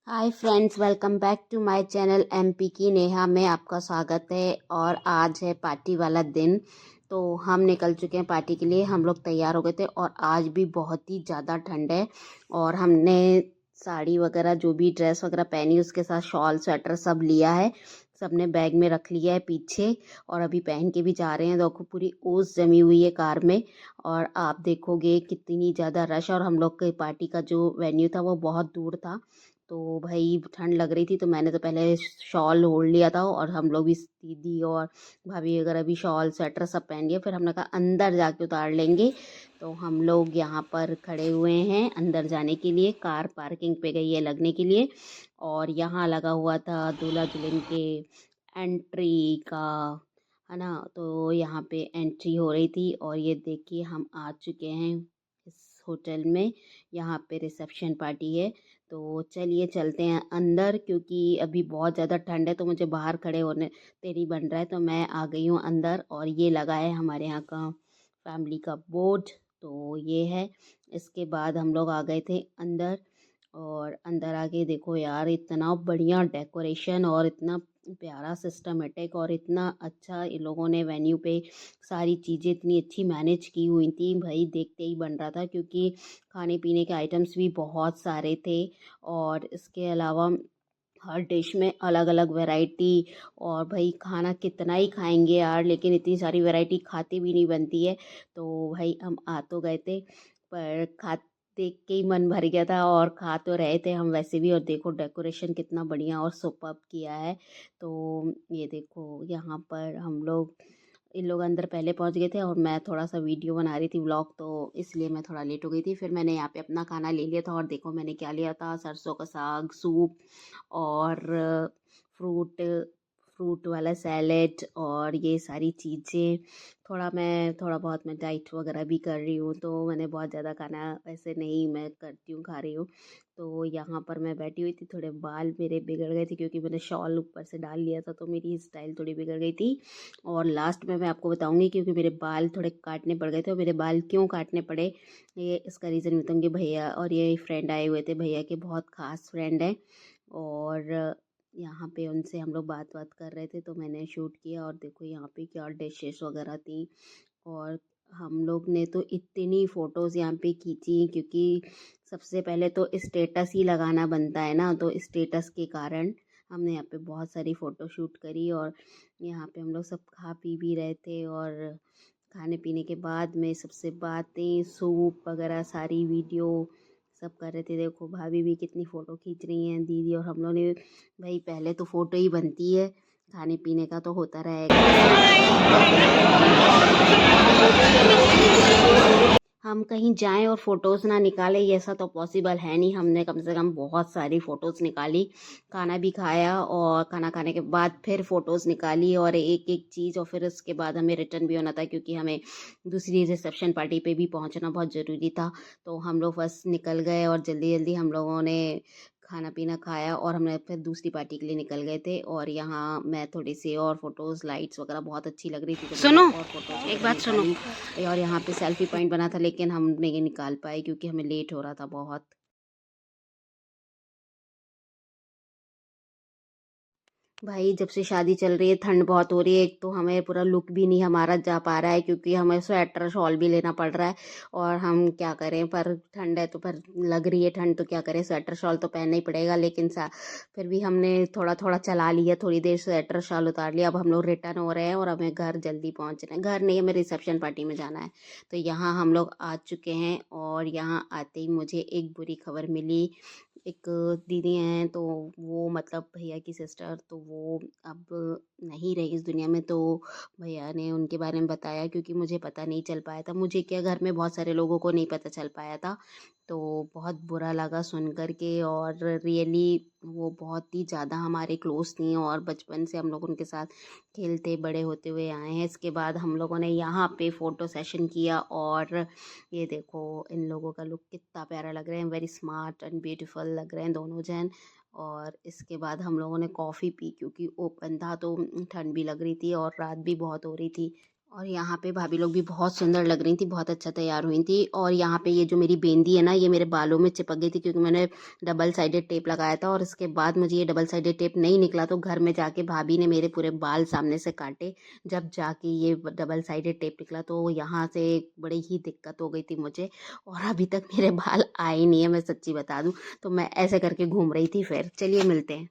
Hi friends, welcome back to my channel MP की नेहा में आपका स्वागत है। और आज है पार्टी वाला दिन। तो हम निकल चुके हैं पार्टी के लिए। हम लोग तैयार हो गए थे और आज भी बहुत ही ज़्यादा ठंड है। और हमने साड़ी वगैरह जो भी ड्रेस वगैरह पहनी उसके साथ शॉल स्वेटर सब लिया है। सबने बैग में रख लिया है पीछे और अभी पहन के भी जा रहे हैं। देखो पूरी ओस जमी हुई है कार में। और आप देखोगे कितनी ज़्यादा रश। और हम लोग के पार्टी का जो वेन्यू था वो बहुत दूर था। तो भाई ठंड लग रही थी तो मैंने तो पहले शॉल ओढ़ लिया था और हम लोग भी दीदी और भाभी वगैरह भी शॉल स्वेटर सब पहन लिया। फिर हमने कहा अंदर जाके उतार लेंगे। तो हम लोग यहाँ पर खड़े हुए हैं अंदर जाने के लिए। कार पार्किंग पे गई है लगने के लिए। और यहाँ लगा हुआ था दूल्हा दुल्हन के एंट्री का, है ना। तो यहाँ पे एंट्री हो रही थी और ये देखिए हम आ चुके हैं इस होटल में। यहाँ पे रिसेप्शन पार्टी है। तो चलिए चलते हैं अंदर, क्योंकि अभी बहुत ज़्यादा ठंड है तो मुझे बाहर खड़े होने तेरी बन रहा है। तो मैं आ गई हूँ अंदर और ये लगा है हमारे यहाँ का फैमिली का बोर्ड। तो ये है। इसके बाद हम लोग आ गए थे अंदर। और अंदर आके देखो यार, इतना बढ़िया डेकोरेशन और इतना प्यारा सिस्टमेटिक और इतना अच्छा इन लोगों ने वेन्यू पे सारी चीज़ें इतनी अच्छी मैनेज की हुई थी। भाई देखते ही बन रहा था, क्योंकि खाने पीने के आइटम्स भी बहुत सारे थे। और इसके अलावा हर डिश में अलग अलग वैरायटी। और भाई खाना कितना ही खाएंगे यार, लेकिन इतनी सारी वैरायटी खाते भी नहीं बनती है। तो भाई हम आ तो गए थे, पर खा देख के ही मन भर गया था और खा तो रहे थे हम वैसे भी। और देखो डेकोरेशन कितना बढ़िया और सुपर्ब किया है। तो ये देखो यहाँ पर हम लोग, इन लोग अंदर पहले पहुंच गए थे और मैं थोड़ा सा वीडियो बना रही थी व्लॉग, तो इसलिए मैं थोड़ा लेट हो गई थी। फिर मैंने यहाँ पे अपना खाना ले लिया था और देखो मैंने क्या लिया था, सरसों का साग सूप और फ्रूट फ्रूट वाला सैलेड और ये सारी चीज़ें। थोड़ा बहुत मैं डाइट वगैरह भी कर रही हूँ, तो मैंने बहुत ज़्यादा खाना वैसे नहीं मैं करती हूँ, खा रही हूँ। तो यहाँ पर मैं बैठी हुई थी। थोड़े बाल मेरे बिगड़ गए थे क्योंकि मैंने शॉल ऊपर से डाल लिया था, तो मेरी स्टाइल थोड़ी बिगड़ गई थी। और लास्ट में मैं आपको बताऊंगी, क्योंकि मेरे बाल थोड़े काटने पड़ गए थे। और मेरे बाल क्यों काटने पड़े, ये इसका रीज़न बताऊंगी। भैया और ये फ्रेंड आए हुए थे, भैया के बहुत खास फ्रेंड हैं। और यहाँ पे उनसे हम लोग बात बात कर रहे थे तो मैंने शूट किया। और देखो यहाँ पे क्या डिशेस वगैरह थी। और हम लोग ने तो इतनी फ़ोटोज़ यहाँ पे खींची, क्योंकि सबसे पहले तो स्टेटस ही लगाना बनता है ना। तो स्टेटस के कारण हमने यहाँ पे बहुत सारी फ़ोटो शूट करी। और यहाँ पे हम लोग सब खा पी भी रहे थे। और खाने पीने के बाद में सबसे बातें सूप वगैरह सारी वीडियो सब कर रहे थे। देखो भाभी भी कितनी फ़ोटो खींच रही हैं, दीदी और हम लोग ने। भाई पहले तो फ़ोटो ही बनती है, खाने पीने का तो होता रहेगा। हम कहीं जाएं और फोटोज़ ना निकालें, ये ऐसा तो पॉसिबल है नहीं। हमने कम से कम बहुत सारी फ़ोटोज़ निकाली, खाना भी खाया और खाना खाने के बाद फिर फ़ोटोज़ निकाली और एक एक चीज़। और फिर उसके बाद हमें रिटर्न भी होना था, क्योंकि हमें दूसरी रिसेप्शन पार्टी पे भी पहुंचना बहुत ज़रूरी था। तो हम लोग बस निकल गए और जल्दी जल्दी हम लोगों ने खाना पीना खाया और हमने फिर दूसरी पार्टी के लिए निकल गए थे। और यहाँ मैं थोड़ी सी और फोटोज़ लाइट्स वगैरह बहुत अच्छी लग रही थी तो सुनो और फोटोज़ एक बात सुनो। और यहाँ पे सेल्फी पॉइंट बना था, लेकिन हम नहीं निकाल पाए क्योंकि हमें लेट हो रहा था बहुत। भाई जब से शादी चल रही है ठंड बहुत हो रही है। एक तो हमें पूरा लुक भी नहीं हमारा जा पा रहा है, क्योंकि हमें स्वेटर शॉल भी लेना पड़ रहा है। और हम क्या करें, पर ठंड है तो पर लग रही है ठंड तो क्या करें, स्वेटर शॉल तो पहनना ही पड़ेगा। लेकिन फिर भी हमने थोड़ा थोड़ा चला लिया, थोड़ी देर स्वेटर शॉल उतार लिया। अब हम लोग रिटर्न हो रहे हैं और हमें घर जल्दी पहुँचना है। घर नहीं, हमें रिसेप्शन पार्टी में जाना है। तो यहाँ हम लोग आ चुके हैं और यहाँ आते ही मुझे एक बुरी खबर मिली। एक दीदी हैं तो वो मतलब भैया की सिस्टर, तो वो अब नहीं रही इस दुनिया में। तो भैया ने उनके बारे में बताया, क्योंकि मुझे पता नहीं चल पाया था। मुझे क्या, घर में बहुत सारे लोगों को नहीं पता चल पाया था। तो बहुत बुरा लगा सुन कर के। और रियली वो बहुत ही ज़्यादा हमारे क्लोज थी और बचपन से हम लोग उनके साथ खेलते बड़े होते हुए आए हैं। इसके बाद हम लोगों ने यहाँ पे फ़ोटो सेशन किया। और ये देखो इन लोगों का लुक कितना प्यारा लग रहे हैं, वेरी स्मार्ट एंड ब्यूटीफुल लग रहे हैं दोनों जन। और इसके बाद हम लोगों ने कॉफ़ी पी, क्योंकि ओपन था तो ठंड भी लग रही थी और रात भी बहुत हो रही थी। और यहाँ पे भाभी लोग भी बहुत सुंदर लग रही थी, बहुत अच्छा तैयार हुई थी। और यहाँ पे ये जो मेरी बिंदी है ना, ये मेरे बालों में चिपक गई थी क्योंकि मैंने डबल साइडेड टेप लगाया था। और इसके बाद मुझे ये डबल साइडेड टेप नहीं निकला, तो घर में जाके भाभी ने मेरे पूरे बाल सामने से काटे। जब जाके ये डबल साइडेड टेप निकला तो यहाँ से बड़ी ही दिक्कत हो गई थी मुझे। और अभी तक मेरे बाल आए नहीं है, मैं सच्ची बता दूँ। तो मैं ऐसे करके घूम रही थी। फिर चलिए मिलते हैं।